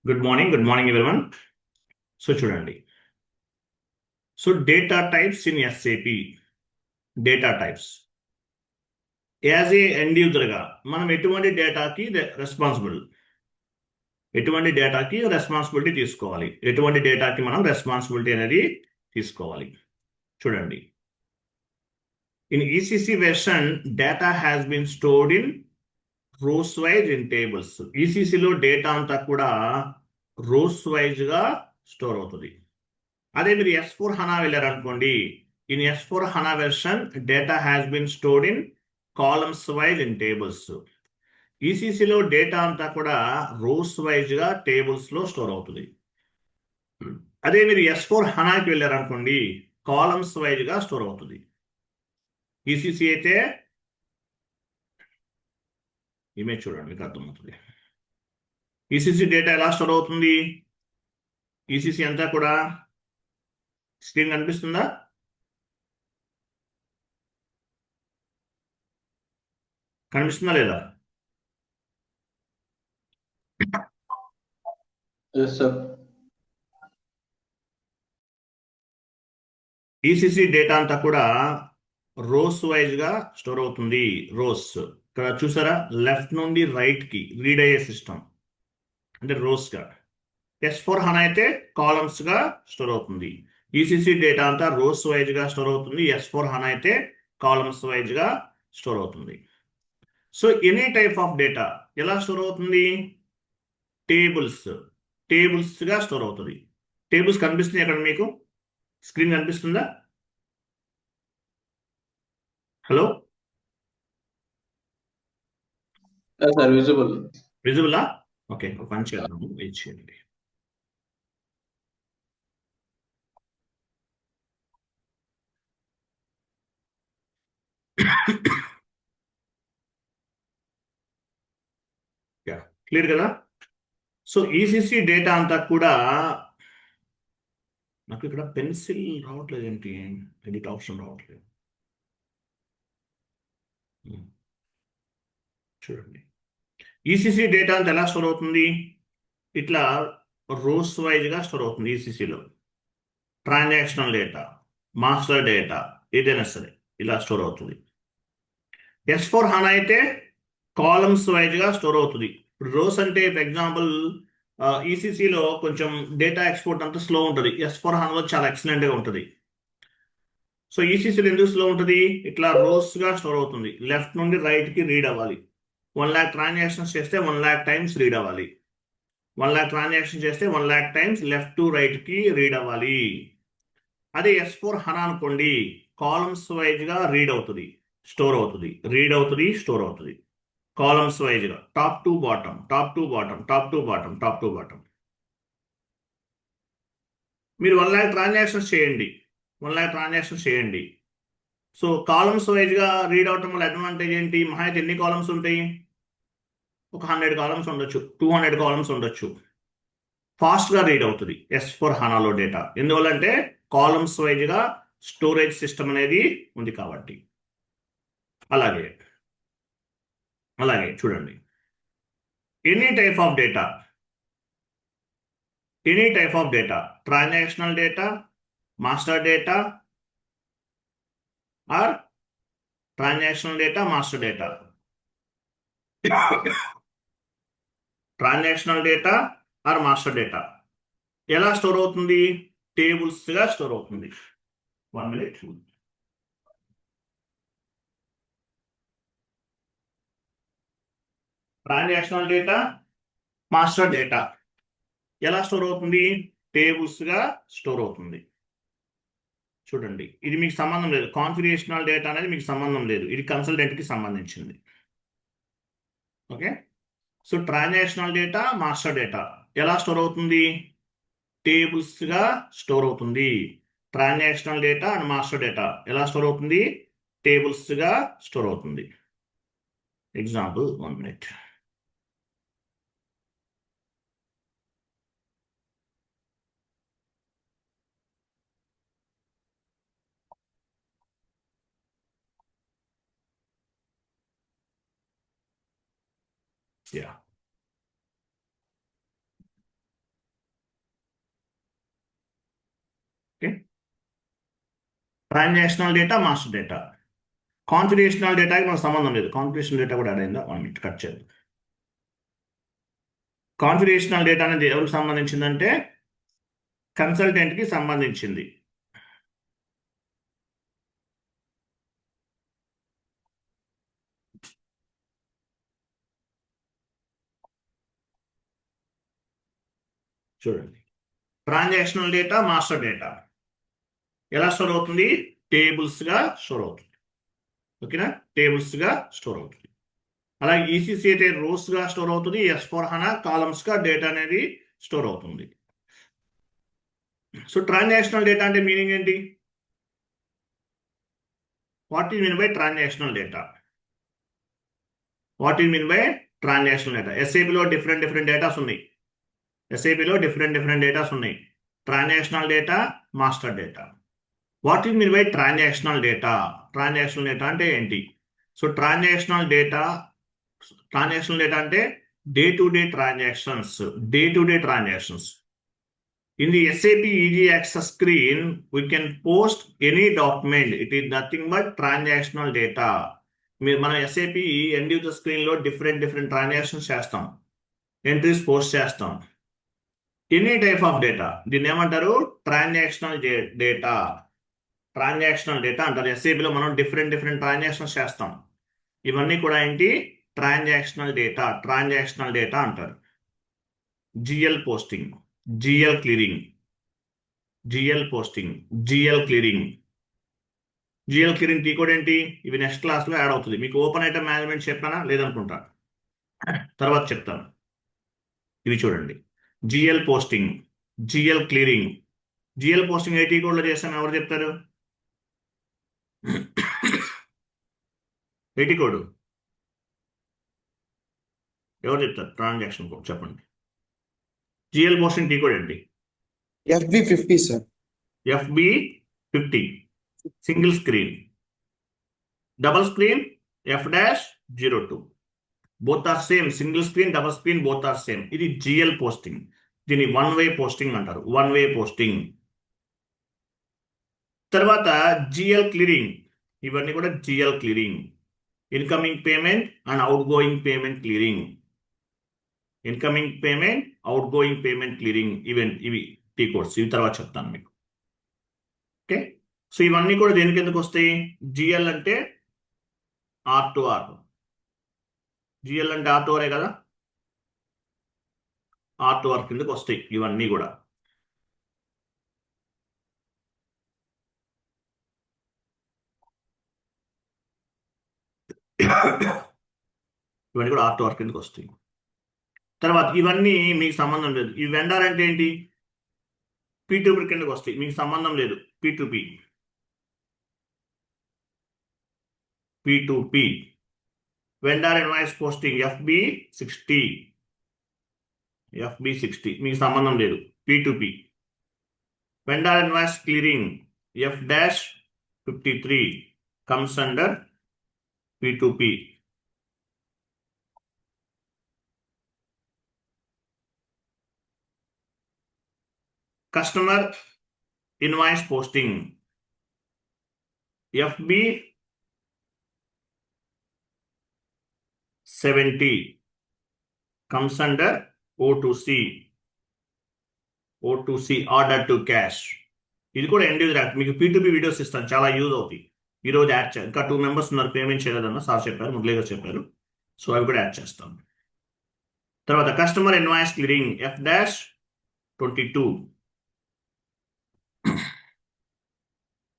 Good morning everyone. చూడండి. Data types in SAP. Data types. As a end user గా మనం ఎటువంటి డేటాకి responsibility తీసుకోవాలి, ఎటువంటి డేటాకి మనం రెస్పాన్సిబిలిటీ అనేది తీసుకోవాలి. చూడండి. In ECC version data has been stored in rows wise in tables. ఈసీసీలో డేటా అంతా కూడా రోస్ వైజ్ గా స్టోర్ అవుతుంది. అదే మీరు S4 హనా వెళ్ళారనుకోండి, in S4 HANA version data has been stored in columns wise in tables. ఈసీసీలో data అంతా కూడా రోస్ వైజ్ గా టేబుల్స్ లో స్టోర్ అవుతుంది. అదే మీరు S4 హనాకి వెళ్ళారనుకోండి, కాలమ్స్ వైజ్ గా స్టోర్ అవుతుంది. ఈసీసీ అయితే ఇమేజ్ చూడండి, మీకు అర్థమవుతుంది. ఈసీసీ డేటా ఎలా స్టోర్ అవుతుంది? ఈసీసీ అంతా కూడా స్క్రీన్ కనిపిస్తుందా? కనిపిస్తుందా లేదా? Yes, sir. ఈసీసీ డేటా అంతా కూడా రోస్ వైజ్ గా స్టోర్ అవుతుంది. రోస్ ఇక్కడ చూసారా, లెఫ్ట్ నుండి రైట్ కి రీడ్ అయ్యే సిస్టమ్ అంటే రోస్ గా. S4 హనా అయితే కాలమ్స్ గా స్టోర్ అవుతుంది. ఈసీసీ డేటా అంతా రోస్ వైజ్ గా స్టోర్ అవుతుంది. S4 హనా అయితే కాలమ్స్ వైజ్ గా స్టోర్ అవుతుంది. So any type of data ఎలా స్టోర్ అవుతుంది? టేబుల్స్ గా స్టోర్ అవుతుంది. టేబుల్స్ కనిపిస్తున్నాయి అక్కడ, మీకు స్క్రీన్ కనిపిస్తుందా? Hello, Yes, sir. Visible. విజిబులా? ఓకే, ఒక పని చేద్దాము, వెయిట్ చేయండి. క్లియర్ కదా? సో ఈసీసీ డేటా అంతా కూడా, నాకు ఇక్కడ పెన్సిల్ రావట్లేదు, ఏంటి ఎడిట్ ఆప్షన్ రావట్లేదు. చూడండి, ఈసీసీ డేటా అంతా ఎలా స్టోర్ అవుతుంది? ఇట్లా రోస్ వైజ్ గా స్టోర్ అవుతుంది. ఈసీసీలో ట్రాన్సాక్షనల్ డేటా, మాస్టర్ డేటా, ఏదైనా సరే ఇలా స్టోర్ అవుతుంది. S4 హనా అయితే కాలమ్స్ వైజ్ గా స్టోర్ అవుతుంది. ఇప్పుడు రోస్ అంటే ఫర్ ఎగ్జాంపుల్ ఈసీసీలో కొంచెం డేటా ఎక్స్పోర్ట్ అంతా స్లో ఉంటుంది. S4 హనాలో చాలా ఎక్సలెంట్ గా ఉంటుంది. సో ఈసీసీలో ఎందుకు స్లో ఉంటుంది? ఇట్లా రోస్ గా స్టోర్ అవుతుంది. లెఫ్ట్ నుండి రైట్ కి రీడ్ అవ్వాలి. 1,00,000 ట్రాన్సాక్షన్స్ చేస్తే 1,00,000 టైమ్స్ రీడ్ అవ్వాలి. 1,00,000 ట్రాన్సాక్షన్ చేస్తే 1,00,000 టైమ్స్ లెఫ్ట్ టు రైట్ కి రీడ్ అవ్వాలి. అదే S4 హనా అనుకోండి, కాలమ్స్ వైజ్ గా రీడ్ అవుతుంది, స్టోర్ అవుతుంది, రీడ్ అవుతుంది, స్టోర్ అవుతుంది. కాలమ్స్ వైజ్ గా top to bottom, top to bottom, top to bottom, top to bottom. మీరు 1,00,000 ట్రాన్సాక్షన్స్ చేయండి, 1,00,000 ట్రాన్సాక్షన్స్ చేయండి. సో కాలమ్స్ వైజ్ గా రీడ్ అవటం వల్ల అడ్వాంటేజ్ ఏంటి? మహా అయితే ఎన్ని కాలమ్స్ ఉంటాయి? ఒక 100 కాలమ్స్ ఉండొచ్చు, 200 కాలమ్స్ ఉండొచ్చు. ఫాస్ట్ గా రీడ్ అవుతుంది S4 హనాలో డేటా. ఎందువల్లంటే కాలమ్స్ వైజ్ గా స్టోరేజ్ సిస్టమ్ అనేది ఉంది కాబట్టి. అలాగే అలాగే చూడండి, any type of data, transactional data, master data or transactional data, master data, transactional data or master data ఎలా స్టోర్ అవుతుంది? టేబుల్స్ గా స్టోర్ అవుతుంది. 1 minute. Transactional data, master data ఎలా స్టోర్ అవుతుంది? టేబుల్స్ గా స్టోర్ అవుతుంది. చూడండి, ఇది మీకు సంబంధం లేదు. కాన్ఫిగరేషనల్ డేటా అనేది మీకు సంబంధం లేదు, ఇది కన్సల్టెంట్ కి సంబంధించింది. Okay, so transactional data, master data ఎలా స్టోర్ అవుతుంది? టేబుల్స్ గా స్టోర్ అవుతుంది. Transactional data and master data ఎలా స్టోర్ అవుతుంది? టేబుల్స్ గా స్టోర్ అవుతుంది. Example, 1 minute. Yeah. Transactional data, master data. Confidential డేటాకి మనకు సంబంధం లేదు. కాన్ఫిడెన్షియల్ డేటా కూడా యాడ్ అయిందా? 1 minute కట్ చేద్దాం. కాన్ఫిడెన్షియల్ డేటా అనేది ఎవరికి సంబంధించిందంటే కన్సల్టెంట్కి సంబంధించింది. చూడండి, ట్రాన్సాక్షనల్ డేటా, మాస్టర్ డేటా ఎలా స్టోర్ అవుతుంది? టేబుల్స్గా స్టోర్ అవుతుంది. ఓకేనా? టేబుల్స్గా స్టోర్ అవుతుంది. అలాగే ఈసీసీ అయితే రోస్గా స్టోర్ అవుతుంది. S/4HANA కాలమ్స్గా డేటా అనేది స్టోర్ అవుతుంది. సో ట్రాన్సాక్షనల్ డేటా అంటే మీనింగ్ ఏంటి? What is mean by transactional data? What is mean by transactional data? ఎస్ఏపిలో డిఫరెంట్ డేటాస్ ఉన్నాయి. ఎస్ఏపిలో డిఫరెంట్ డేటాస్ ఉన్నాయి. Transactional data, master data. What is mean by transactional data? Transactional data అంటే ఏంటి? So transactional data అంటే day to day transactions. In the SAP Easy Access screen, we can post any document. It is nothing but transactional data. మనం SAP end user screen లో different transactions చేస్తాం, entries post చేస్తాం. Any type of data, దీన్ని ఏమంటారు? Transactional data. Transactional data అంటారు. SAP లో మనం different transactions చేస్తాం. ఇవన్నీ కూడా ఏంటి? ట్రాన్సాక్షనల్ డేటా అంటారు. GL posting, GL clearing, GL posting, GL clearing. GL clearing tea code ఏంటి? ఇవి నెక్స్ట్ క్లాస్లో యాడ్ అవుతుంది. మీకు ఓపెన్ ఐటమ్ మేనేజ్మెంట్ చెప్పానా? లేదనుకుంటా, తర్వాత చెప్తాను. ఇవి చూడండి, GL posting, GL clearing. GL posting ఏ టీ కోడ్లో చేస్తాం? ఎవరు చెప్తారు? ఏ టీ కోడ్ ఎవరు చెప్తారు? ట్రాన్సాక్షన్ కోడ్ చెప్పండి. GL పోస్టింగ్ టీ కోడ్ ఏంటి? FB50 sir. FB50 single screen. Double screen F-02. Both are same. Single screen, double screen both are same. ఇది GL పోస్టింగ్. దీన్ని వన్ వే పోస్టింగ్ అంటారు. One way posting. తర్వాత GL clearing. ఇవన్నీ కూడా GL clearing. Incoming payment and outgoing payment clearing. Incoming payment, out going payment clearing. ఇవి T codes. ఇవి తర్వాత చెప్తాను మీకు. ఓకే, సో ఇవన్నీ కూడా దేనికి ఎందుకు వస్తాయి? GL అంటే R2R. GL అంటే R2R కదా. R2R కిందకు వస్తాయి ఇవన్నీ కూడా. ఇవన్నీ కూడా R2R కిందకు వస్తాయి. తర్వాత ఇవన్నీ మీకు సంబంధం లేదు. ఈ వెండర్ అంటే ఏంటి? P2P కిందకు వస్తాయి, మీకు సంబంధం లేదు. P2P. Vendor invoice posting FB60. మీకు సంబంధం లేదు. P2P. Vendor invoice clearing F-53 comes under P2P. Customer invoice posting FB70 comes under O2C. Order to cash. ఇది కూడా ఎండ్ యూజర్ యాక్ట్. మీకు P2P వీడియోస్ ఇస్తాను, చాలా యూజ్ అవుతాయి. ఈరోజు యాడ్ చేయాలి. ఇంకా 2 members ఉన్నారు పేమెంట్ చేయలేదన్న సార్ చెప్పారు, మురళీ గారు చెప్పారు. సో అవి కూడా యాడ్ చేస్తాను. తర్వాత కస్టమర్ ఇన్వాయిస్ క్లియరింగ్ F-22.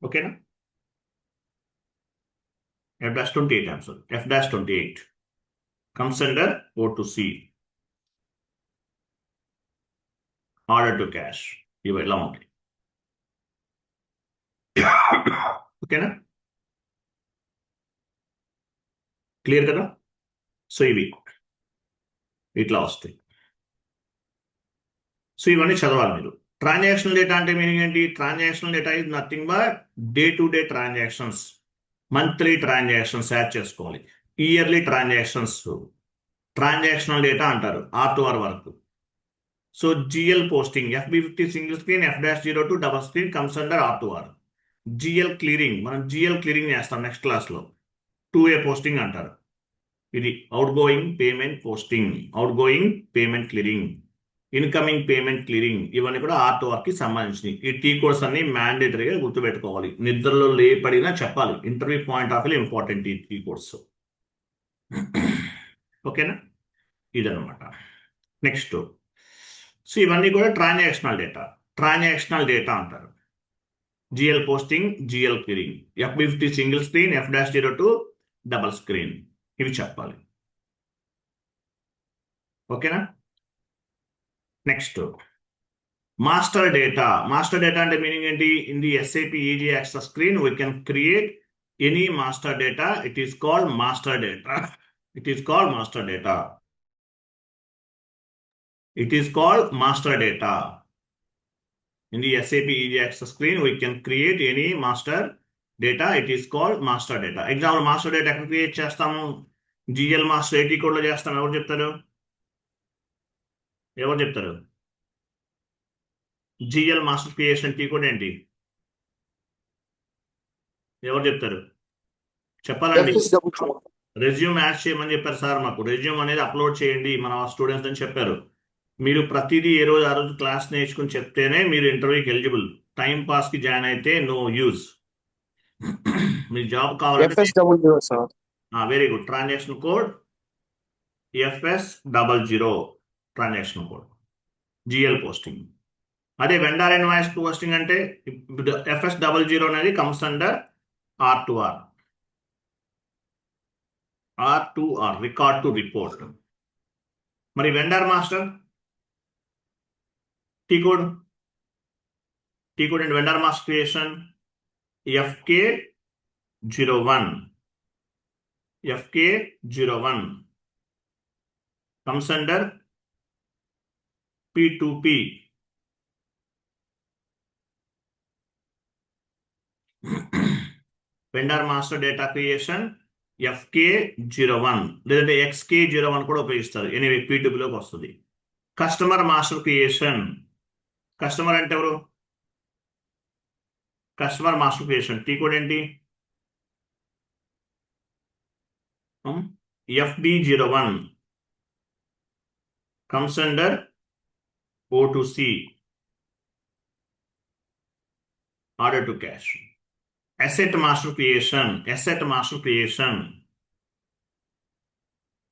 ఓకేనా? F-28 F-28 comes under O2C. Order to cash. ఇవి ఎలా ఉంటాయి? ఓకేనా? క్లియర్ కదా? సో ఇవి ఇట్లా వస్తాయి. సో ఇవన్నీ చదవాలి మీరు. ట్రాన్సాక్షనల్ డేటా అంటే మీనింగ్ ఏంటి? Transactional data is nothing but day to day transactions. Monthly transactions add చేసుకోవాలి. ఇయర్లీ ట్రాన్సాక్షన్స్ ట్రాన్సాక్షనల్ డేటా అంటారు. R2R వరకు. So GL posting FB50 single screen F-02 double screen comes under R2R. GL clearing, మనం GL clearing చేస్తాం next క్లాస్లో. 2A posting అంటారు. ఇది out going payment posting, out going payment clearing, incoming payment clearing, ఇవన్నీ కూడా R2R కి సంబంధించినవి. ఈ టీ కోడ్స్ అన్ని మ్యాండేటరీగా గుర్తుపెట్టుకోవాలి. నిద్రలో లేపడినా చెప్పాలి. Interview point of view important ఈ టీ కోడ్స్. ఓకేనా? ఇదనమాట. నెక్స్ట్, సో ఇవన్నీ కూడా ట్రాన్సాక్షనల్ డేటా అంటారు. GL posting, GL clearing, F50 single screen, F-02 double screen, ఇవి చెప్పాలి. ఓకేనా? నెక్స్ట్, మాస్టర్ డేటా అంటే మీనింగ్ ఏంటి? In the SAP easy access screen we can create any master data. It is called master data. It is called master data. In the SAP Easy Access screen, we can create any master data. It is called master data. Example, master data ఎక్కడ create చేస్తాము? GL master AT code లో చేస్తాం. ఎవరు చెప్తారు? GL master creation tea code ఏంటి? ఎవరు చెప్తారు? చెప్పాలండి. రెజ్యూమ్ యాడ్ చేయమని చెప్పారు సార్ మాకు. రెజ్యూమ్ అనేది అప్లోడ్ చేయండి మన స్టూడెంట్స్ అని చెప్పారు. మీరు ప్రతిదీ ఏ రోజు ఆ రోజు క్లాస్ నేర్చుకుని చెప్తేనే మీరు ఇంటర్వ్యూకి ఎలిజిబుల్. టైం పాస్ కి జాయిన్ అయితే నో యూజ్. మీ జాబ్ కావాలంటే very good. Transaction code FS00 transaction code, GL posting. అదే వెండర్ ఇన్వాయిస్ పోస్టింగ్ అంటే FS00 అనేది comes under R2R, record to report. మరి vendor master T code and vendor master creation FK01 comes under P2P. Vendor master data creation FK01 లేదంటే XK01 కూడా ఉపయోగిస్తారు. Anyway P2Pలోకి వస్తుంది. Customer master creation, customer అంటే ఎవరు? Customer master creation tea code ఏంటి? FD01 comes under O2C, order to cash. Asset master creation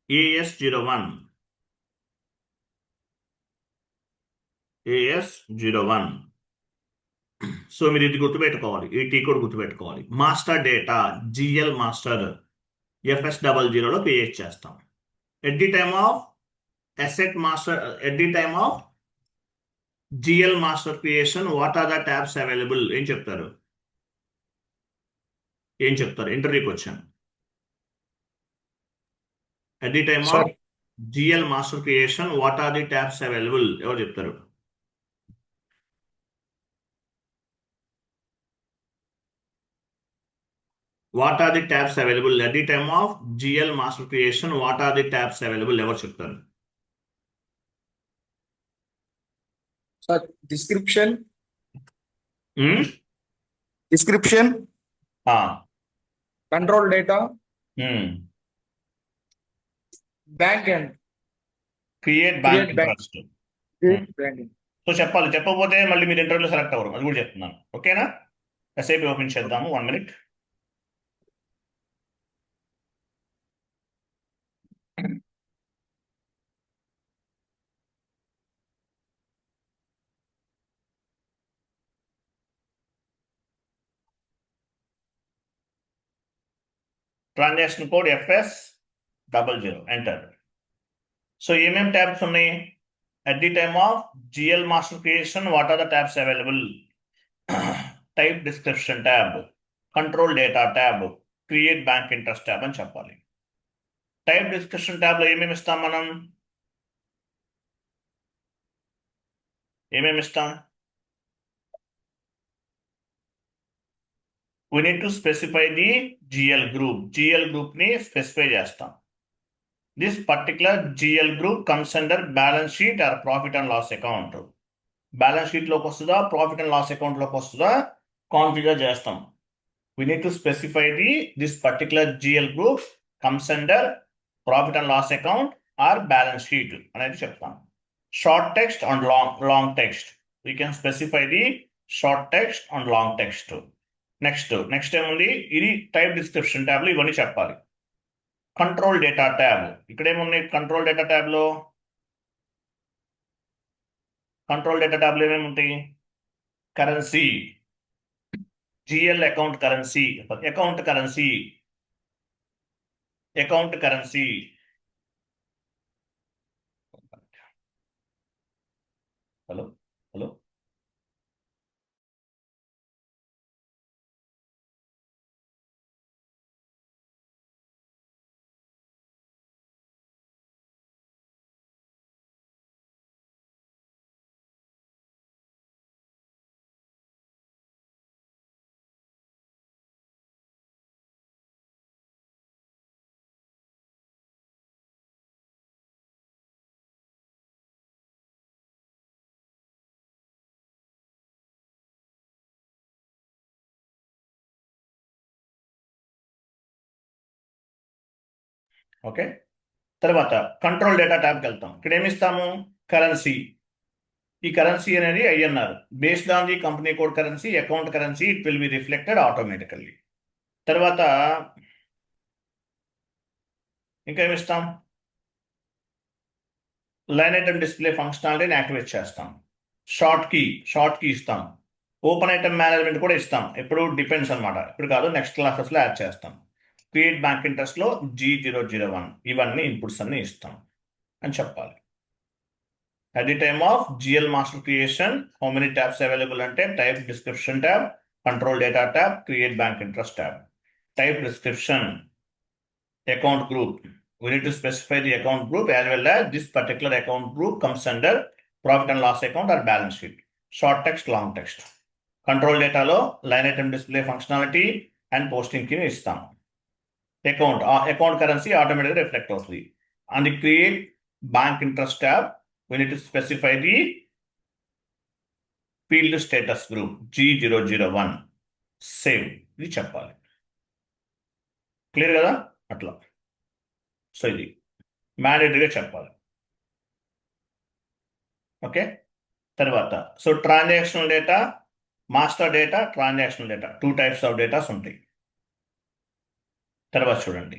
AS01 so మీరు ఇది గుర్తుపెట్టుకోవాలి. ఈ టీ కోడ్ గుర్తుపెట్టుకోవాలి. మాస్టర్ డేటా GL మాస్టర్ FS00లో క్రియేట్ చేస్తాం. At the time of GL master creation what are the tabs available? ఏం చెప్తారు? ఇంటర్వ్యూకి వచ్చాను. At the time of GL master creation what are the tabs available? ఎవరు చెప్తారు? What are the tabs available at the time of GL master creation? What are the tabs available? ఎవరు చెప్తారు? Description. Control data. Bank end. Create bank interest. So చెప్పకపోతే మళ్ళీ మీరు ఇంటర్వ్యూలో select అవ్వరు. అది కూడా చెప్తున్నాను. ఓకేనా? SAP ఓపెన్ చేద్దాము. 1 minute. Transaction code FS00 enter. So ఏమేమి ట్యాబ్స్ ఉన్నాయి? at the time of GL master creation what are the tabs available? Type description tab, control data tab, create bank interest tab అని చెప్పాలి. Type description tab లో ఏమేమి ఇస్తాం? మనం we need to specify the GL group ని specify చేస్తాం. This particular GL group comes under balance sheet or profit and loss account. Balance sheet లోకి వస్తుందా, ప్రాఫిట్ అండ్ లాస్ అకౌంట్ లోకి వస్తుందా కాన్ఫిగర్ చేస్తాం. We need to specify this particular GL group comes under profit and loss account or balance sheet అనేది చెప్తాం. Short text and long text. We can specify the short text and long text. Next ఏముంది, ఇది type description ట్యాబ్లో ఇవన్నీ చెప్పాలి. Control data tab, ఇక్కడ ఏముంది control data ట్యాబ్లో? కంట్రోల్ డేటా ట్యాబ్లో ఏమేమి ఉంటాయి? Currency, GL account currency, account currency. Hello hello okay. తర్వాత కంట్రోల్ డేటా ట్యాబ్కి వెళ్తాం. ఇక్కడ ఏమిస్తాము? కరెన్సీ. ఈ కరెన్సీ అనేది INR based on the company code currency, account currency, it will be reflected automatically. తర్వాత ఇంకా ఏమిస్తాం? లైన్ ఐటమ్ డిస్ప్లే ఫంక్షనాలిటీని యాక్టివేట్ చేస్తాం. Short key ఇస్తాం. Open item management కూడా ఇస్తాం. ఎప్పుడు డిపెండ్స్ అనమాట, ఇప్పుడు కాదు, నెక్స్ట్ క్లాసెస్లో యాడ్ చేస్తాం. క్రియేట్ బ్యాంక్ ఇంట్రెస్ట్లో G001 ఇవన్నీ ఇన్పుట్స్ అన్ని ఇస్తాం అని చెప్పాలి. At the time of GL master creation, how many tabs available అంటే type description tab, control data tab, create bank interest tab. Type description, account group. We need to specify the account group as well as this particular account group comes under profit and loss account or balance sheet. Short text, long text. Control data లో line item display functionality and posting key ఇస్తాం. Account currency ఆటోమేటిక్గా reflect అవుతుంది. And the create bank interest tab, we need to specify the field status group G001 save, ఇది చెప్పాలి. Clear కదా? అట్లా. So ఇది మ్యాండేటరీగా చెప్పాలి. ఓకే. తర్వాత so transactional data, master data, transactional data, 2 types of datas ఉంటాయి. తర్వాత చూడండి,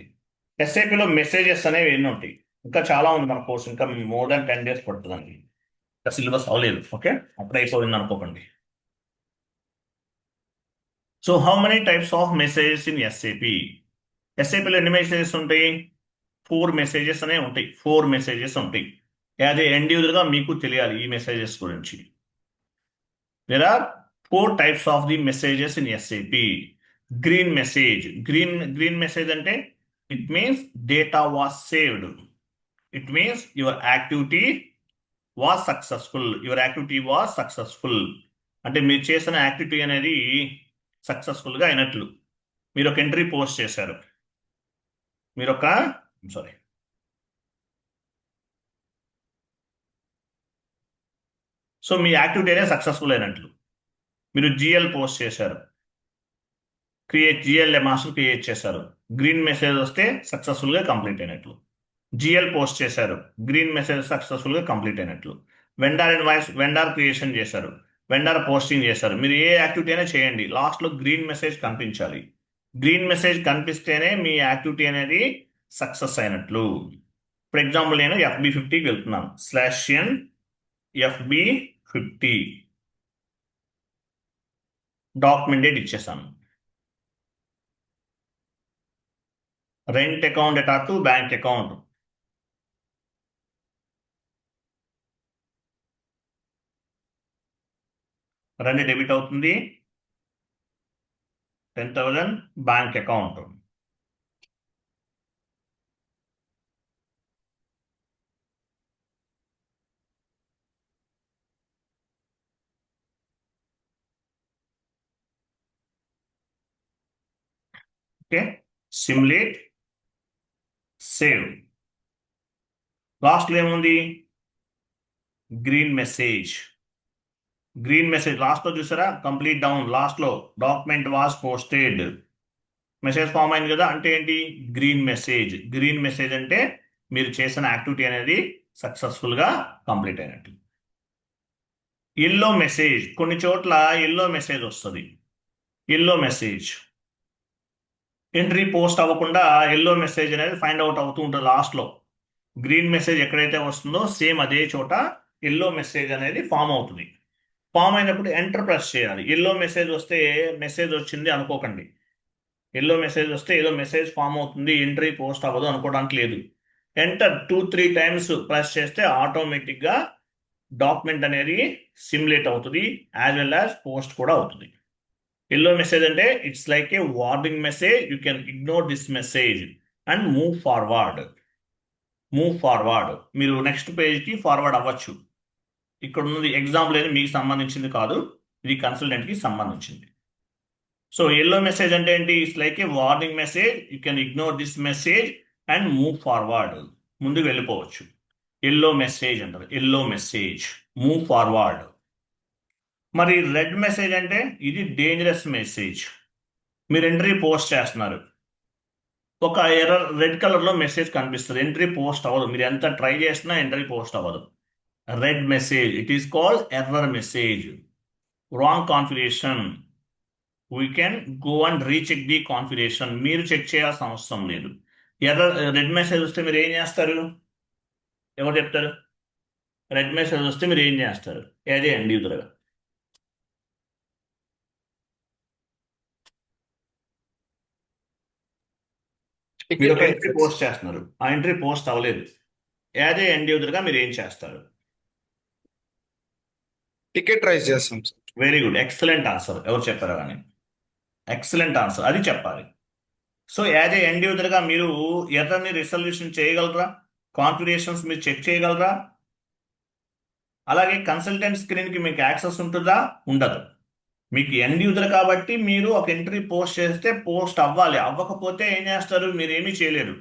SAPలో మెసేజెస్ అనేవి ఎన్ని ఉంటాయి? ఇంకా చాలా ఉంది మన కోర్స్, ఇంకా more than 10 days పడుతుందండి. ఇంకా సిలబస్ అవ్వలేదు. ఓకే, అప్పుడు అయిపోయింది అనుకోకండి. So how many types of messages in SAPలో ఎన్ని మెసేజెస్ ఉంటాయి? 4 మెసేజెస్ అనేవి ఉంటాయి. 4 మెసేజెస్ ఉంటాయి. అది ఇండివిజువల్గా మీకు తెలియాలి ఈ మెసేజెస్ గురించి. There are 4 types of the messages in SAP. Green message. Green message అంటే it means data was saved. It means your activity was successful. అంటే మీరు చేసిన యాక్టివిటీ అనేది సక్సెస్ఫుల్గా అయినట్లు. మీరు ఒక ఎంట్రీ పోస్ట్ చేశారు, సో మీ యాక్టివిటీ అనేది సక్సెస్ఫుల్ అయినట్లు. మీరు GL పోస్ట్ చేశారు, GL మాస్టర్ క్రియేట్ చేశారు, గ్రీన్ మెసేజ్ వస్తే సక్సెస్ఫుల్గా కంప్లీట్ అయినట్లు. GL పోస్ట్ చేశారు, గ్రీన్ మెసేజ్ సక్సెస్ఫుల్గా కంప్లీట్ అయినట్లు. వెండర్ ఇన్వాయిస్, వెండర్ క్రియేషన్ చేశారు, వెండర్ పోస్టింగ్ చేశారు. మీరు ఏ యాక్టివిటీ అయినా చేయండి, లాస్ట్లో గ్రీన్ మెసేజ్ కనిపించాలి. గ్రీన్ మెసేజ్ కనిపిస్తేనే మీ యాక్టివిటీ అనేది సక్సెస్ అయినట్లు. ఫర్ ఎగ్జాంపుల్ నేను FB50కి వెళ్తున్నాను, /n FB50 డాక్యుమెంట్ డేట్ ఇచ్చేసాను. Rent account data to bank account, rent debit అవుతుంది, 10,000 bank account. Okay, simulate, save. లాస్ట్లో ఏముంది? Green message. గ్రీన్ మెసేజ్ లాస్ట్లో చూసారా, కంప్లీట్ డౌన్ లాస్ట్లో document was posted, message form అయింది కదా, అంటే ఏంటి, గ్రీన్ మెసేజ్. గ్రీన్ మెసేజ్ అంటే మీరు చేసిన యాక్టివిటీ అనేది సక్సెస్ఫుల్గా కంప్లీట్ అయినట్టు. ఎల్లో మెసేజ్, కొన్ని చోట్ల ఎల్లో మెసేజ్ వస్తుంది. ఎల్లో మెసేజ్ ఎంట్రీ పోస్ట్ అవ్వకుండా ఎల్లో మెసేజ్ అనేది ఫైండ్ అవుట్ అవుతూ ఉంటుంది లాస్ట్లో. గ్రీన్ మెసేజ్ ఎక్కడైతే వస్తుందో సేమ్ అదే చోట ఎల్లో మెసేజ్ అనేది ఫామ్ అవుతుంది. ఫామ్ అయినప్పుడు ఎంటర్ ప్రెస్ చేయాలి. ఎల్లో మెసేజ్ వస్తే మెసేజ్ వచ్చింది అనుకోకండి. ఎల్లో మెసేజ్ వస్తే ఏదో మెసేజ్ ఫామ్ అవుతుంది, ఎంట్రీ పోస్ట్ అవ్వదు అనుకోవడానికి లేదు. ఎంటర్ 2-3 టైమ్స్ ప్రెస్ చేస్తే ఆటోమేటిక్గా డాక్యుమెంట్ అనేది సిమ్యులేట్ అవుతుంది, యాజ్ వెల్ యాజ్ పోస్ట్ కూడా అవుతుంది. ఎల్లో మెసేజ్ అంటే it's like A warning message, you can ignore this message and move forward. మీరు నెక్స్ట్ పేజ్కి ఫార్వర్డ్ అవ్వచ్చు. ఇక్కడ ఉన్నది ఎగ్జాంపుల్ అనేది మీకు సంబంధించింది కాదు, ఇది కన్సల్టెంట్కి సంబంధించింది. సో ఎల్లో మెసేజ్ అంటే ఏంటి, it's like A warning message, you can ignore this message and move forward, ముందుకు వెళ్ళిపోవచ్చు. ఎల్లో మెసేజ్ అంటారు, ఎల్లో మెసేజ్, మూవ్ ఫార్వర్డ్. మరి రెడ్ మెసేజ్ అంటే ఇది డేంజరస్ మెసేజ్. మీరు ఎంట్రీ పోస్ట్ చేస్తున్నారు, ఒక ఎర్రర్ రెడ్ కలర్లో మెసేజ్ కనిపిస్తుంది, ఎంట్రీ పోస్ట్ అవ్వదు, మీరు ఎంత ట్రై చేసినా ఎంట్రీ పోస్ట్ అవ్వదు. Red message, it is called error message, wrong configuration. We can go and recheck the configuration, మీరు చెక్ చేయాల్సిన అవసరం లేదు. రెడ్ మెసేజ్ వస్తే మీరు ఏం చేస్తారు, ఎవరు చెప్తారు? రెడ్ మెసేజ్ వస్తే మీరు ఏం చేస్తారు యాజ్ ఏ ఎండ్ యూజర్గా? మీరు ఒక ఎంట్రీ పోస్ట్ చేస్తున్నారు, ఆ ఎంట్రీ పోస్ట్ అవ్వలేదు, యాజ్ ఏ ఎండ్ యూజర్గా మీరు ఏం చేస్తారు? టికెట్ రైజ్ చేస్తాం sir. Very good, excellent answer. ఎవరు చెప్పారు కానీ ఎక్సలెంట్ ఆన్సర్, అది చెప్పాలి. సో యాజ్ ఏ ఎండ్ యూజర్గా మీరు ఎర్రర్ని రిజల్యూషన్ చేయగలరా, కాన్ఫిగరేషన్స్ మీరు చెక్ చేయగలరా? అలాగే కన్సల్టెంట్ స్క్రీన్కి మీకు యాక్సెస్ ఉంటుందా? ఉండదు. మీకు ఎండ్ యూజర్ కాబట్టి మీరు ఒక ఎంట్రీ పోస్ట్ చేస్తే పోస్ట్ అవ్వాలి, అవ్వకపోతే ఏం చేస్తారు, మీరు ఏమీ చేయలేరు.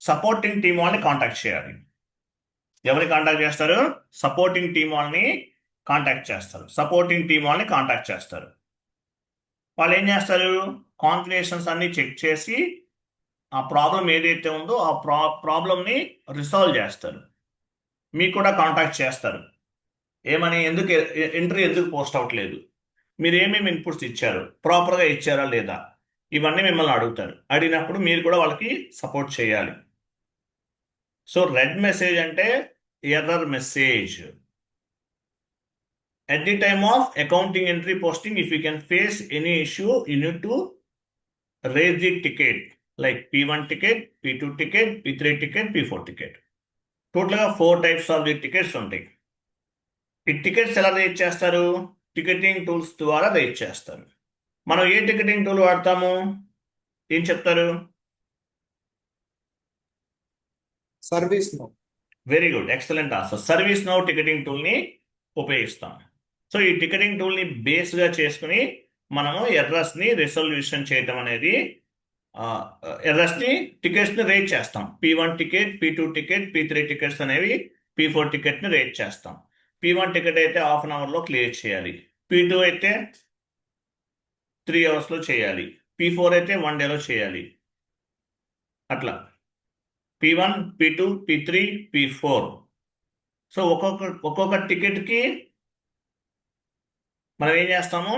సపోర్టింగ్ టీమ్ వాళ్ళని కాంటాక్ట్ చేయాలి. ఎవరిని కాంటాక్ట్ చేస్తారు? సపోర్టింగ్ టీమ్ వాళ్ళని కాంటాక్ట్ చేస్తారు. సపోర్టింగ్ టీమ్ వాళ్ళని కాంటాక్ట్ చేస్తారు. వాళ్ళు ఏం చేస్తారు, కాన్ఫిగరేషన్స్ అన్ని చెక్ చేసి ఆ ప్రాబ్లం ఏదైతే ఉందో ఆ ప్రాబ్లమ్ని రిసాల్వ్ చేస్తారు. మీకు కూడా కాంటాక్ట్ చేస్తారు, ఏమని, ఎందుకు ఎంట్రీ ఎందుకు పోస్ట్ అవ్వట్లేదు, మీరు ఏమేమి ఇన్పుట్స్ ఇచ్చారు, ప్రాపర్గా ఇచ్చారా లేదా, ఇవన్నీ మిమ్మల్ని అడుగుతారు. అడిగినప్పుడు మీరు కూడా వాళ్ళకి సపోర్ట్ చేయాలి. సో రెడ్ మెసేజ్ అంటే error message. At the time of accounting entry posting, if you can face any issue, you need to raise the ticket, like P1 ticket, P2 ticket, P3 ticket, P4 ticket. టోటల్గా 4 types of the tickets ఉంటాయి. ఈ tickets ఎలా rate చేస్తారు? Ticketing tools ద్వారా rate చేస్తారు. మనం ఏ ticketing tool వాడతాము, ఏం చెప్తారు? Service now. Very good, excellent answer. Service now ticketing టూల్ని ఉపయోగిస్తాం. సో ఈ టికెటింగ్ టూల్ని బేస్గా చేసుకుని మనము ఎర్రర్స్ని రిజల్యూషన్ చేయటం అనేది, ఎర్రర్స్ని టికెట్స్ని రేట్ చేస్తాం. P1 ticket, P2 ticket, P3 tickets అనేవి, P4 టికెట్ని రేట్ చేస్తాం. P1 టికెట్ అయితే 1/2 అవర్లో క్లియర్ చేయాలి, P2 అయితే 3 అవర్స్లో చేయాలి, P4 అయితే 1 డేలో చేయాలి. అట్లా P1, P2, P3, P4. So ఒక్కొక్క టికెట్కి మనం ఏం చేస్తాము,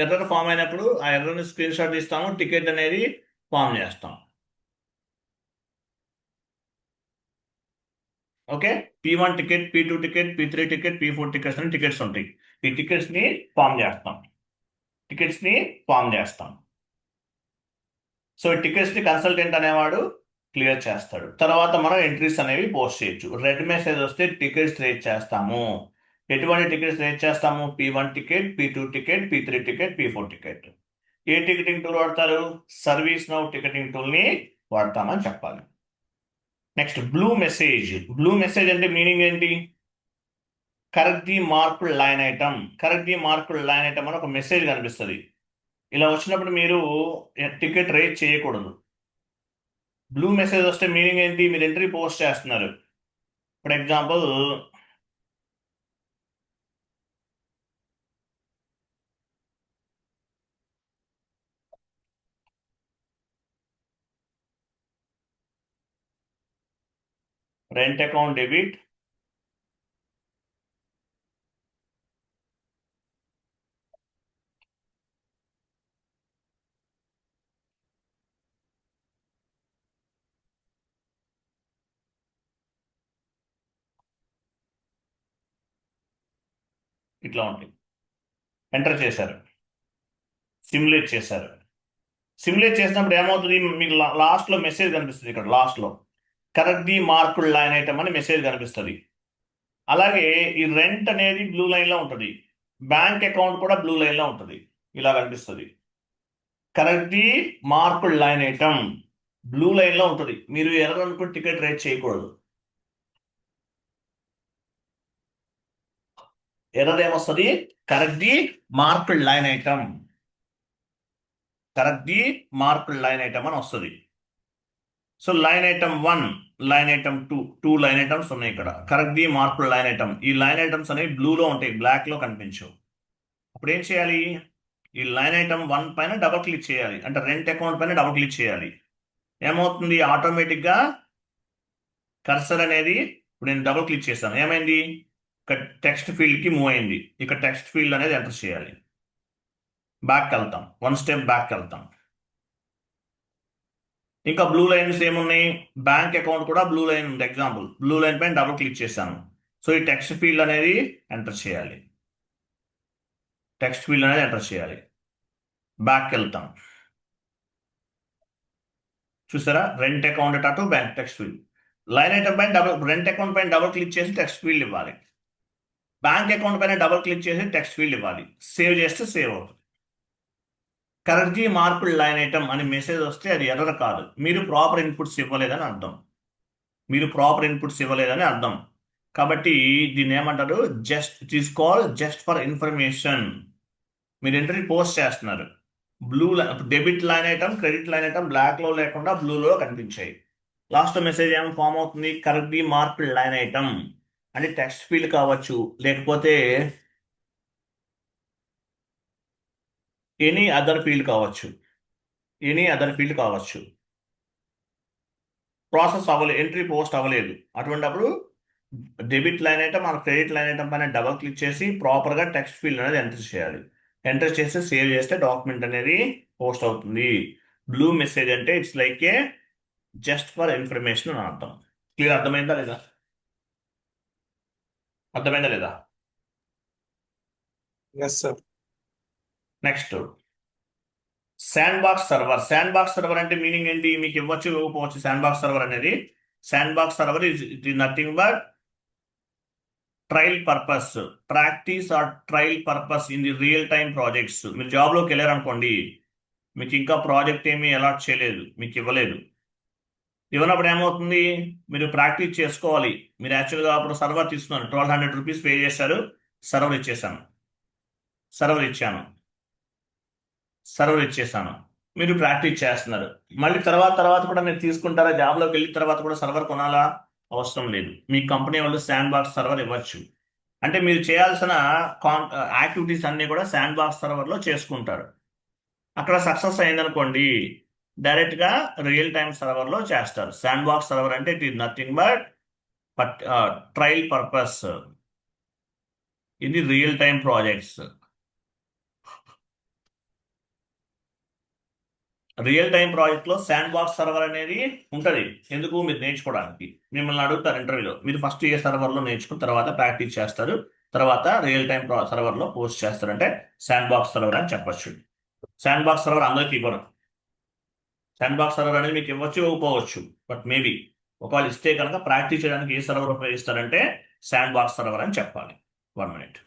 ఎర్రర్ ఫామ్ అయినప్పుడు ఆ ఎర్రర్ని స్క్రీన్ షాట్ తీస్తాము, టికెట్ అనేది ఫామ్ చేస్తాం. Okay, P1 ticket, P2 ticket, P3 ticket, P4 tickets అని టికెట్స్ ఉంటాయి. ఈ టికెట్స్ని ఫామ్ చేస్తాం. సో ఈ టికెట్స్ని కన్సల్టెంట్ అనేవాడు క్లియర్ చేస్తాడు. తర్వాత మనం ఎంట్రీస్ అనేవి పోస్ట్ చేయొచ్చు. రెడ్ మెసేజ్ వస్తే టికెట్స్ రేట్ చేస్తాము. ఎటువంటి టికెట్స్ రేట్ చేస్తాము? P1 ticket, P2 ticket, P3 ticket, P4 ticket. ఏ టికెటింగ్ టూల్ వాడతారు? సర్వీస్ నౌ టికెటింగ్ టూల్ని వాడతామని చెప్పాలి. Next blue message. Blue message అంటే మీనింగ్ ఏంటి? Correct the marked line item. Correct the marked line item అని ఒక మెసేజ్ కనిపిస్తుంది. ఇలా వచ్చినప్పుడు మీరు టికెట్ రేట్ చేయకూడదు. బ్లూ మెసేజ్ వస్తే మీనింగ్ ఏంటి? మీరు ఎంట్రీ పోస్ట్ చేస్తున్నారు. For example rent account debit, ఇట్లా ఉంటాయి. ఎంటర్ చేశారు, సిమ్యులేట్ చేశారు. సిమ్యులేట్ చేసినప్పుడు ఏమవుతుంది, మీకు లాస్ట్లో మెసేజ్ కనిపిస్తుంది. ఇక్కడ లాస్ట్లో correct the marked line item అని మెసేజ్ కనిపిస్తుంది. అలాగే ఈ రెంట్ అనేది బ్లూ లైన్లో ఉంటుంది, బ్యాంక్ అకౌంట్ కూడా బ్లూ లైన్లో ఉంటుంది, ఇలా కనిపిస్తుంది. Correct the marked line item blue లైన్లో ఉంటుంది. మీరు ఎర్ర అనుకుని టికెట్ రేట్ చేయకూడదు. ఎర్రది ఏమొస్తుంది, correct the marked line item, correct the marked line item అని వస్తుంది. So line item 1, line item 2 line items ఉన్నాయి ఇక్కడ. Correct the marked line item. ఈ లైన్ ఐటమ్స్ అనేవి బ్లూలో ఉంటాయి, బ్లాక్లో కనిపించవు. అప్పుడు ఏం చేయాలి, ఈ లైన్ ఐటమ్ 1 పైన డబుల్ క్లిక్ చేయాలి, అంటే రెంట్ అకౌంట్ పైన డబుల్ క్లిక్ చేయాలి. ఏమవుతుంది, ఆటోమేటిక్గా కర్సర్ అనేది, ఇప్పుడు నేను డబుల్ క్లిక్ చేశాను, ఏమైంది, ఇక్కడ టెక్స్ట్ ఫీల్డ్కి మూవ్ అయింది. ఇక్కడ టెక్స్ట్ ఫీల్డ్ అనేది ఎంటర్ చేయాలి. బ్యాక్ వెళ్తాం, 1 స్టెప్ బ్యాక్ వెళ్తాం. ఇంకా బ్లూ లైన్స్ ఏమున్నాయి, బ్యాంక్ అకౌంట్ కూడా బ్లూ లైన్ ఉంది. ఎగ్జాంపుల్, బ్లూ లైన్ పైన డబుల్ క్లిక్ చేశాను. సో ఈ టెక్స్ట్ ఫీల్డ్ అనేది ఎంటర్ చేయాలి, టెక్స్ట్ ఫీల్డ్ అనేది ఎంటర్ చేయాలి. బ్యాక్ వెళ్తాం, చూసారా, రెంట్ అకౌంట్ అటు bank text field. Line item పైన రెంట్ అకౌంట్ పైన డబుల్ క్లిక్ చేసి టెక్స్ట్ ఫీల్డ్ ఇవ్వాలి. బ్యాంక్ అకౌంట్ పైన డబుల్ క్లిక్ చేసి టెక్స్ట్ ఫీల్డ్ ఇవ్వాలి. సేవ్ చేస్తే సేవ్ అవుతుంది. కరెక్ట్లీ మార్కుడ్ లైన్ ఐటమ్ అని మెసేజ్ వస్తే అది ఎర్రర్ కాదు, మీరు ప్రాపర్ ఇన్పుట్స్ ఇవ్వలేదని అర్థం. మీరు ప్రాపర్ ఇన్పుట్స్ ఇవ్వలేదని అర్థం. కాబట్టి దీన్ని ఏమంటారు, just it is call just for information. మీరు ఎంట్రీ పోస్ట్ చేస్తున్నారు, blue debit line item, credit line item బ్లాక్లో లేకుండా బ్లూలో కనిపించాయి. లాస్ట్ మెసేజ్ ఏమో ఫామ్ అవుతుంది, కరెక్ట్లీ మార్కుడ్ లైన్ ఐటమ్ అంటే టెక్స్ట్ ఫీల్డ్ కావచ్చు, లేకపోతే ఎనీ అదర్ ఫీల్డ్ కావచ్చు, ఎనీ అదర్ ఫీల్డ్ కావచ్చు. ప్రాసెస్ అవ్వలేదు, ఎంట్రీ పోస్ట్ అవ్వలేదు. అటువంటిప్పుడు డెబిట్ లైన్ ఐటమ్ మన క్రెడిట్ లైన్ ఐటమ్ పైన డబల్ క్లిక్ చేసి ప్రాపర్గా టెక్స్ట్ ఫీల్డ్ అనేది ఎంటర్ చేయాలి. ఎంటర్ చేసి సేవ్ చేస్తే డాక్యుమెంట్ అనేది పోస్ట్ అవుతుంది. బ్లూ మెసేజ్ అంటే it's like a just for information అని అర్థం. క్లియర్, అర్థమైందా లేదా, అర్థమైందా లేదా? Yes, sir. Next sandbox server. Sandbox server అంటే మీనింగ్ ఏంటి, మీకు ఇవ్వచ్చు ఇవ్వకపోవచ్చు. శాండ్ బాక్స్ సర్వర్ అనేది, sandbox server it is nothing but trial purpose, practice or trial purpose in the real time projects. మీరు జాబ్లోకి వెళ్ళారనుకోండి, మీకు ఇంకా ప్రాజెక్ట్ ఏమీ అలాట్ చేయలేదు, మీకు ఇవ్వలేదు. ఇవ్వనప్పుడు ఏమవుతుంది, మీరు ప్రాక్టీస్ చేసుకోవాలి. మీరు యాక్చువల్గా అప్పుడు సర్వర్ తీసుకున్నారు, 1200 రూపీస్ పే చేశారు, సర్వర్ ఇచ్చేసాను, సర్వర్ ఇచ్చేసాను, మీరు ప్రాక్టీస్ చేస్తున్నారు. మళ్ళీ తర్వాత కూడా మీరు తీసుకుంటారా, జాబ్లోకి వెళ్ళిన తర్వాత కూడా సర్వర్ కొనాలా, అవసరం లేదు. మీ కంపెనీ వాళ్ళు శాండ్ బాక్స్ సర్వర్ ఇవ్వచ్చు. అంటే మీరు చేయాల్సిన యాక్టివిటీస్ అన్నీ కూడా శాండ్ బాక్స్ సర్వర్లో చేసుకుంటారు. అక్కడ సక్సెస్ అయిందనుకోండి, డైరెక్ట్గా రియల్ టైమ్ సర్వర్లో చేస్తారు. శాండ్ బాక్స్ సర్వర్ అంటే it is nothing but trial purpose ఇది real time projects. Real time ప్రాజెక్ట్లో శాండ్ బాక్స్ సర్వర్ అనేది ఉంటుంది. ఎందుకు, మీరు నేర్చుకోవడానికి. మిమ్మల్ని అడుగుతారు ఇంటర్వ్యూలో, మీరు ఫస్ట్ ఏ సర్వర్లో నేర్చుకుని తర్వాత ప్రాక్టీస్ చేస్తారు, తర్వాత రియల్ టైం సర్వర్లో పోస్ట్ చేస్తారంటే శాండ్ బాక్స్ సర్వర్ అని చెప్పొచ్చు. శాండ్ బాక్స్ సర్వర్ అందరికి ఇవ్వరు. శాండ్ బాక్స్ సర్వర్ అనేది మీకు ఇవ్వచ్చు ఇవ్వకపోవచ్చు, బట్ మేబీ ఒకవేళ ఇస్తే కనుక ప్రాక్టీస్ చేయడానికి ఏ సర్వర్ ఉపయోగిస్తారంటే శాండ్ బాక్స్ సర్వర్ అని చెప్పాలి. 1 minute.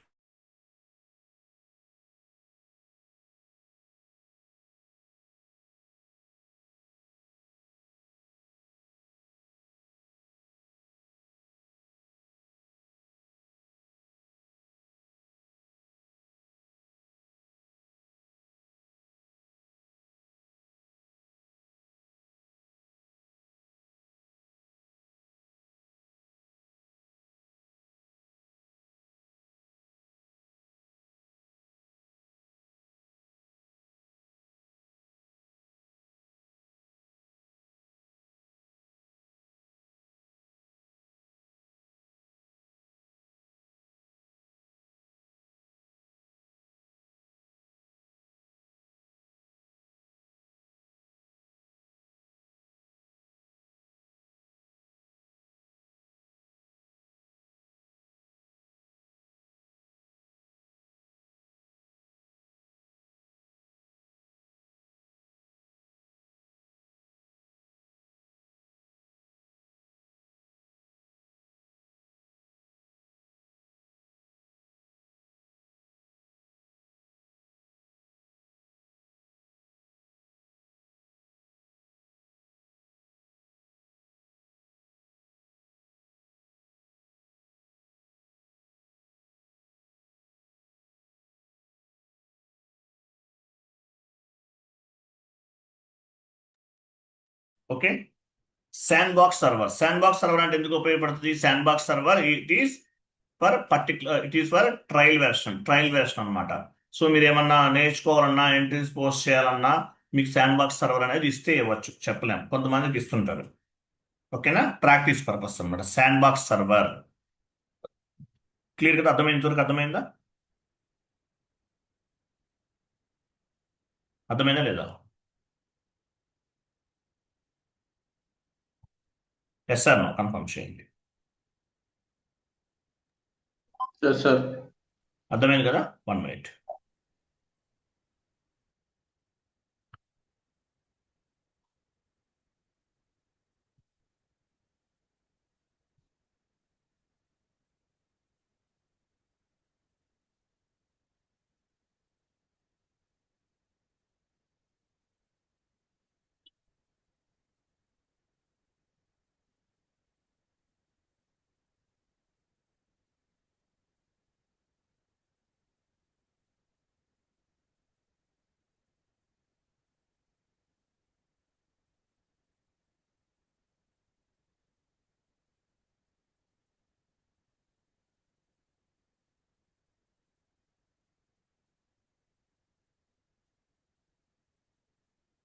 Okay. Sand box server అంటే ఎందుకు ఉపయోగపడుతుంది? Sand box server it is for trial version అన్నమాట. సో మీరు ఏమన్నా నేర్చుకోవాలన్నా, ఎంట్రీస్ పోస్ట్ చేయాలన్నా మీకు శాండ్ బాక్స్ సర్వర్ అనేది ఇస్తే ఇవ్వచ్చు, చెప్పలేము, కొంతమందికి ఇస్తుంటారు. ఓకేనా? ప్రాక్టీస్ పర్పస్ అన్నమాట శాండ్ బాక్స్ సర్వర్. క్లియర్ కదా? అర్థమైనంతవరకు అర్థమైందా? అర్థమైందా లేదా? ఎస్ సార్, నో కన్ఫర్మ్ చేయండి. Yes, sir. అర్థమైంది కదా? 1 minute.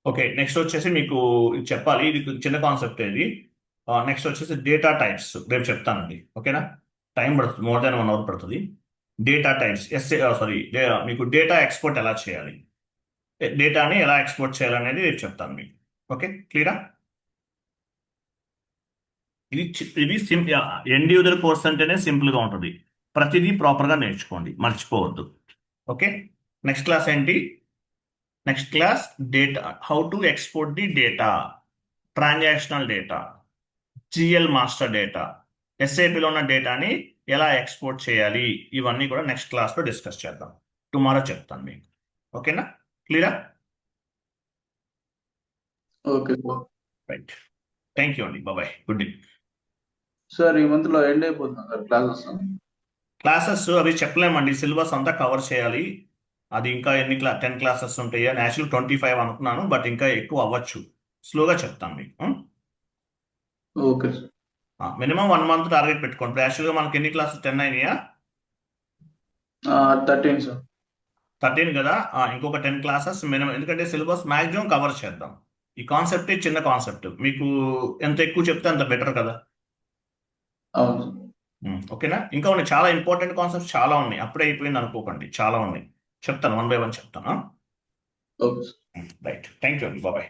ఓకే, నెక్స్ట్ వచ్చేసి మీకు ఇది చెప్పాలి, ఇది చిన్న కాన్సెప్ట్ ఇది. నెక్స్ట్ వచ్చేసి డేటా టైప్స్ రేపు చెప్తానండి. ఓకేనా? టైం పడుతుంది, మోర్ దాన్ 1 అవర్ పడుతుంది. డేటా టైప్స్ మీకు డేటా ఎక్స్పోర్ట్ ఎలా చేయాలి, డేటాని ఎలా ఎక్స్పోర్ట్ చేయాలనేది రేపు చెప్తాను మీకు. ఓకే, క్లియరా? ఇది ఎండ్ యూజర్ కోర్స్ అంటేనే సింపుల్గా ఉంటుంది. ప్రతిదీ ప్రాపర్గా నేర్చుకోండి, మర్చిపోవద్దు. ఓకే, నెక్స్ట్ క్లాస్ ఏంటి? Next class data, how to export the data, transactional data, GL master data, ఎస్ఏపిలో ఉన్న డేటాని ఎలా ఎక్స్పోర్ట్ చేయాలి, ఇవన్నీ కూడా నెక్స్ట్ క్లాస్లో డిస్కస్ చేద్దాం. టుమారో చెప్తాను మీకు. ఓకేనా? క్లియరా? Okay, sir. Right, thank you అండి, బాయ్, గుడ్ డే. సార్ ఈ మంత్ లో ఎండ్ అయిపోతుంది సార్ క్లాసెస్. క్లాసెస్ అవి చెప్పలేమండి, సిలబస్ అంతా కవర్ చేయాలి. అది ఇంకా 10 క్లాసెస్ ఉంటాయి అని యాక్చువల్ 25 అనుకున్నాను, బట్ ఇంకా ఎక్కువ అవ్వచ్చు. స్లోగా చెప్తాను మీకు. Okay sir. Minimum 1 month target పెట్టుకోండి. యాక్చువల్గా మనకి ఎన్ని క్లాసెస్ 10 అయినాయా? 13 సార్. 13 కదా. ఇంకొక 10 క్లాసెస్ మినిమం, ఎందుకంటే సిలబస్ మ్యాక్సిమం కవర్ చేద్దాం. ఈ కాన్సెప్టే చిన్న కాన్సెప్ట్, మీకు ఎంత ఎక్కువ చెప్తే అంత బెటర్ కదా. అవును సార్. ఓకేనా? ఇంకా ఉన్నాయి, చాలా ఇంపార్టెంట్ కాన్సెప్ట్స్ చాలా ఉన్నాయి, అప్పుడే అయిపోయింది అనుకోకండి, చాలా ఉన్నాయి. చెప్తాను, 1 by 1 చెప్తాను. Okay sir. Right, thank you అండి, బాయ్.